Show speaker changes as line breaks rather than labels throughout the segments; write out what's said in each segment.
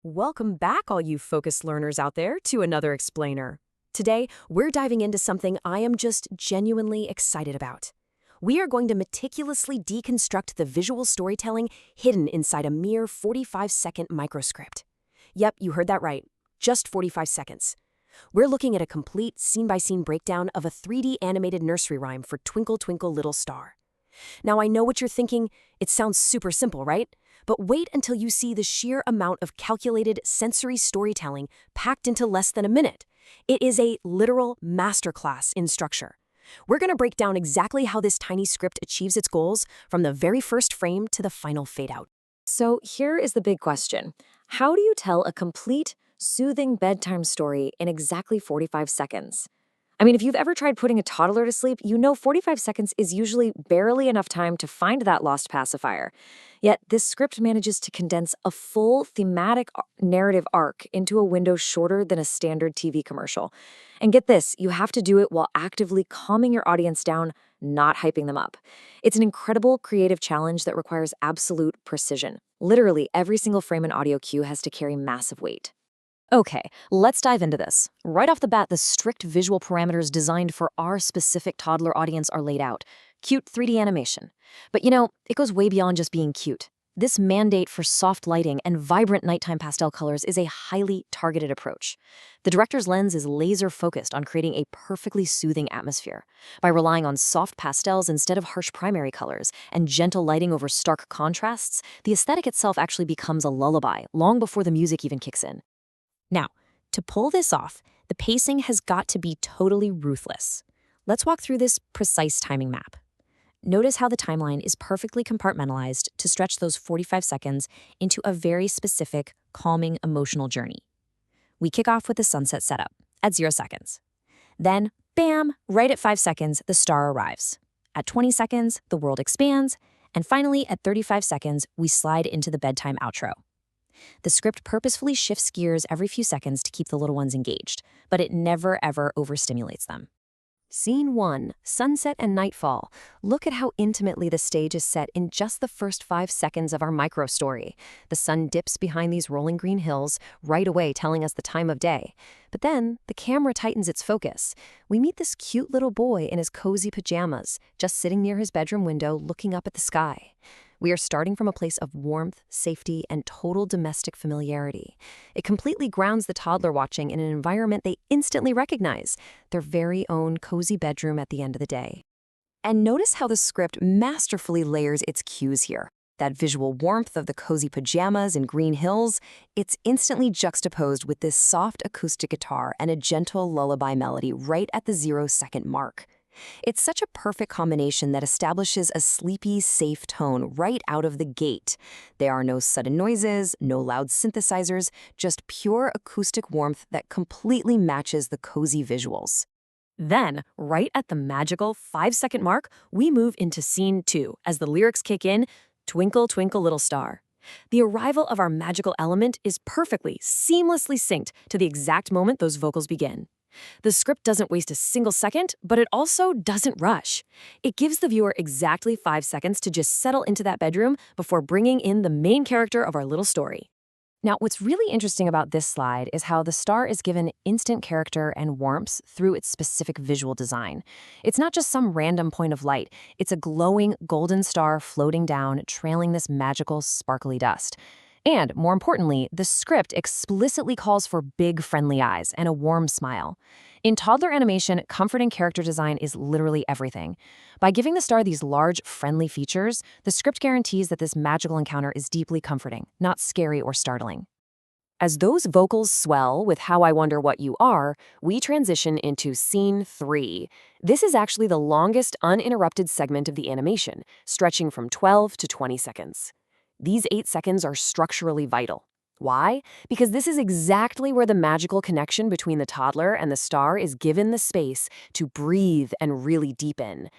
Welcome back, all you focused learners out there, to another explainer. Today, we're diving into something I am just genuinely excited about. We are going to meticulously deconstruct the visual storytelling hidden inside a mere 45-second microscript. Yep, you heard that right. Just 45 seconds. We're looking at a complete scene-by-scene breakdown of a 3D animated nursery rhyme for Twinkle Twinkle Little Star. Now, I know what you're thinking. It sounds super simple, right? But wait until you see the sheer amount of calculated sensory storytelling packed into less than a minute. It is a literal masterclass in structure. We're going to break down exactly how this tiny script achieves its goals from the very first frame to the final fade-out.
So here is the big question. How do you tell a complete, soothing bedtime story in exactly 45 seconds? I mean, if you've ever tried putting a toddler to sleep, you know 45 seconds is usually barely enough time to find that lost pacifier. Yet this script manages to condense a full thematic narrative arc into a window shorter than a standard TV commercial. And get this, you have to do it while actively calming your audience down, not hyping them up. It's an incredible creative challenge that requires absolute precision. Literally, every single frame and audio cue has to carry massive weight.
Okay, let's dive into this. Right off the bat, the strict visual parameters designed for our specific toddler audience are laid out. Cute 3D animation. But it goes way beyond just being cute. This mandate for soft lighting and vibrant nighttime pastel colors is a highly targeted approach. The director's lens is laser-focused on creating a perfectly soothing atmosphere. By relying on soft pastels instead of harsh primary colors and gentle lighting over stark contrasts, the aesthetic itself actually becomes a lullaby long before the music even kicks in. Now, to pull this off, the pacing has got to be totally ruthless. Let's walk through this precise timing map. Notice how the timeline is perfectly compartmentalized to stretch those 45 seconds into a very specific, calming, emotional journey. We kick off with the sunset setup at 0 seconds. Then, bam, right at 5 seconds, the star arrives. At 20 seconds, the world expands. And finally, at 35 seconds, we slide into the bedtime outro. The script purposefully shifts gears every few seconds to keep the little ones engaged, but it never ever overstimulates them. Scene 1, Sunset and Nightfall. Look at how intimately the stage is set in just the first 5 seconds of our micro-story. The sun dips behind these rolling green hills, right away telling us the time of day. But then, the camera tightens its focus. We meet this cute little boy in his cozy pajamas, just sitting near his bedroom window looking up at the sky. We are starting from a place of warmth, safety, and total domestic familiarity. It completely grounds the toddler watching in an environment they instantly recognize, their very own cozy bedroom at the end of the day. And notice how the script masterfully layers its cues here. That visual warmth of the cozy pajamas and green hills, it's instantly juxtaposed with this soft acoustic guitar and a gentle lullaby melody right at the 0-second mark. It's such a perfect combination that establishes a sleepy, safe tone right out of the gate. There are no sudden noises, no loud synthesizers, just pure acoustic warmth that completely matches the cozy visuals. Then, right at the magical 5-second mark, we move into scene 2 as the lyrics kick in, Twinkle, Twinkle, Little Star. The arrival of our magical element is perfectly, seamlessly synced to the exact moment those vocals begin. The script doesn't waste a single second, but it also doesn't rush. It gives the viewer exactly 5 seconds to just settle into that bedroom before bringing in the main character of our little story. Now, what's really interesting about this slide is how the star is given instant character and warmth through its specific visual design. It's not just some random point of light. It's a glowing golden star floating down, trailing this magical, sparkly dust. And, more importantly, the script explicitly calls for big, friendly eyes and a warm smile. In toddler animation, comforting character design is literally everything. By giving the star these large, friendly features, the script guarantees that this magical encounter is deeply comforting, not scary or startling. As those vocals swell with How I Wonder What You Are, we transition into Scene 3. This is actually the longest uninterrupted segment of the animation, stretching from 12 to 20 seconds. These 8 seconds are structurally vital. Why? Because this is exactly where the magical connection between the toddler and the star is given the space to breathe and really deepen.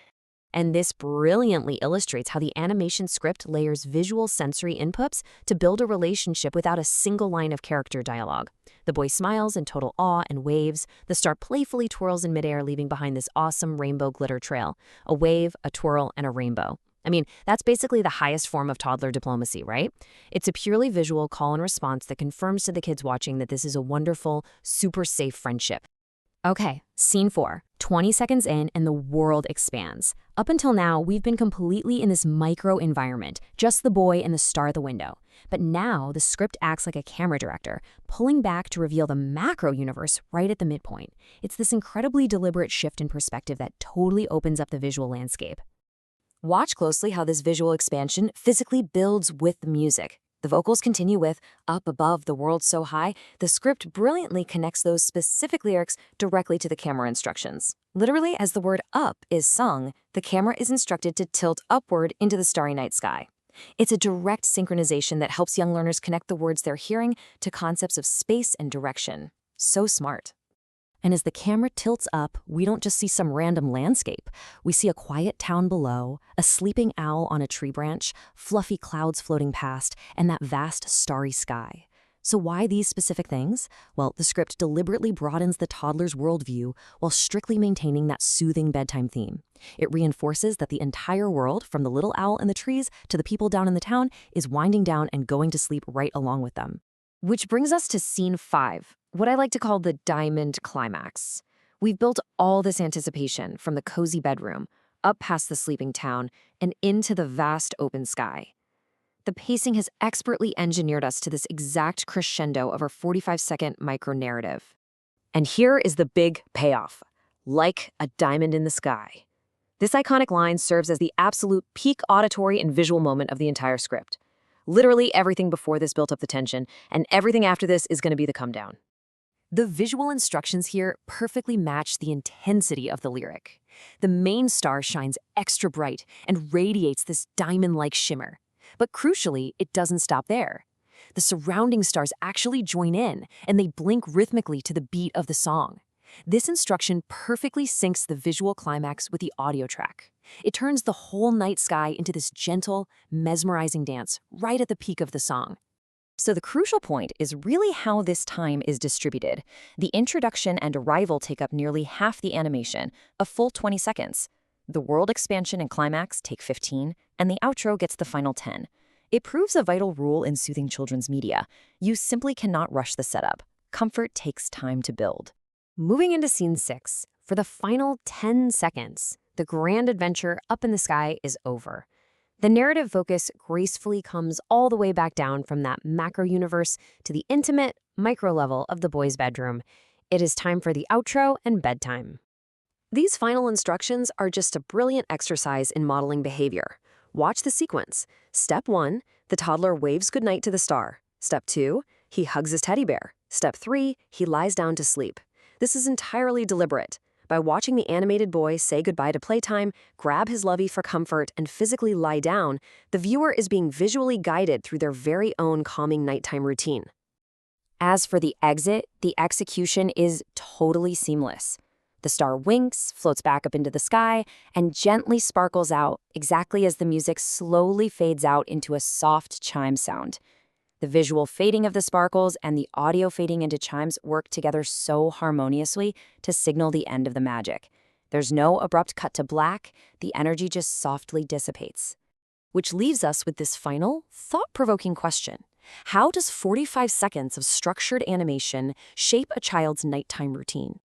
And this brilliantly illustrates how the animation script layers visual sensory inputs to build a relationship without a single line of character dialogue. The boy smiles in total awe and waves. The star playfully twirls in midair, leaving behind this awesome rainbow glitter trail. A wave, a twirl, and a rainbow.
I mean, that's basically the highest form of toddler diplomacy, right? It's a purely visual call and response that confirms to the kids watching that this is a wonderful, super safe friendship. Okay, scene 4. 20 seconds in and the world expands. Up until now, we've been completely in this micro environment, just the boy and the star at the window. But now the script acts like a camera director, pulling back to reveal the macro universe right at the midpoint. It's this incredibly deliberate shift in perspective that totally opens up the visual landscape. Watch closely how this visual expansion physically builds with the music. The vocals continue with "Up above, the world so high." The script brilliantly connects those specific lyrics directly to the camera instructions. Literally, as the word "up" is sung, the camera is instructed to tilt upward into the starry night sky. It's a direct synchronization that helps young learners connect the words they're hearing to concepts of space and direction. So smart. And as the camera tilts up, we don't just see some random landscape. We see a quiet town below, a sleeping owl on a tree branch, fluffy clouds floating past, and that vast starry sky. So why these specific things? Well, the script deliberately broadens the toddler's worldview while strictly maintaining that soothing bedtime theme. It reinforces that the entire world, from the little owl in the trees to the people down in the town, is winding down and going to sleep right along with them. Which brings us to scene 5. What I like to call the diamond climax. We've built all this anticipation from the cozy bedroom, up past the sleeping town, and into the vast open sky. The pacing has expertly engineered us to this exact crescendo of our 45-second micro-narrative. And here is the big payoff. Like a diamond in the sky. This iconic line serves as the absolute peak auditory and visual moment of the entire script. Literally everything before this built up the tension, and everything after this is going to be the come down. The visual instructions here perfectly match the intensity of the lyric. The main star shines extra bright and radiates this diamond-like shimmer. But crucially, it doesn't stop there. The surrounding stars actually join in, and they blink rhythmically to the beat of the song. This instruction perfectly syncs the visual climax with the audio track. It turns the whole night sky into this gentle, mesmerizing dance right at the peak of the song. So the crucial point is really how this time is distributed. The introduction and arrival take up nearly half the animation, a full 20 seconds. The world expansion and climax take 15, and the outro gets the final 10. It proves a vital rule in soothing children's media. You simply cannot rush the setup. Comfort takes time to build. Moving into scene 6, for the final 10 seconds, the grand adventure up in the sky is over. The narrative focus gracefully comes all the way back down from that macro universe to the intimate, micro level of the boy's bedroom. It is time for the outro and bedtime. These final instructions are just a brilliant exercise in modeling behavior. Watch the sequence. Step 1, the toddler waves goodnight to the star. Step 2, he hugs his teddy bear. Step 3, he lies down to sleep. This is entirely deliberate. By watching the animated boy say goodbye to playtime, grab his lovey for comfort, and physically lie down, the viewer is being visually guided through their very own calming nighttime routine. As for the exit, the execution is totally seamless. The star winks, floats back up into the sky, and gently sparkles out exactly as the music slowly fades out into a soft chime sound. The visual fading of the sparkles and the audio fading into chimes work together so harmoniously to signal the end of the magic. There's no abrupt cut to black, the energy just softly dissipates. Which leaves us with this final, thought-provoking question. How does 45 seconds of structured animation shape a child's nighttime routine?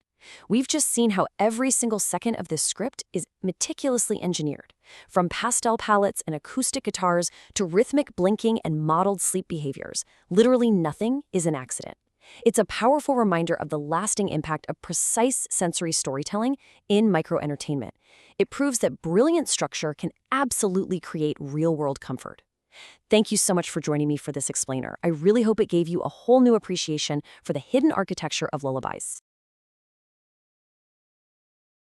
We've just seen how every single second of this script is meticulously engineered. From pastel palettes and acoustic guitars to rhythmic blinking and modeled sleep behaviors, literally nothing is an accident. It's a powerful reminder of the lasting impact of precise sensory storytelling in micro-entertainment. It proves that brilliant structure can absolutely create real-world comfort. Thank you so much for joining me for this explainer. I really hope it gave you a whole new appreciation for the hidden architecture of lullabies.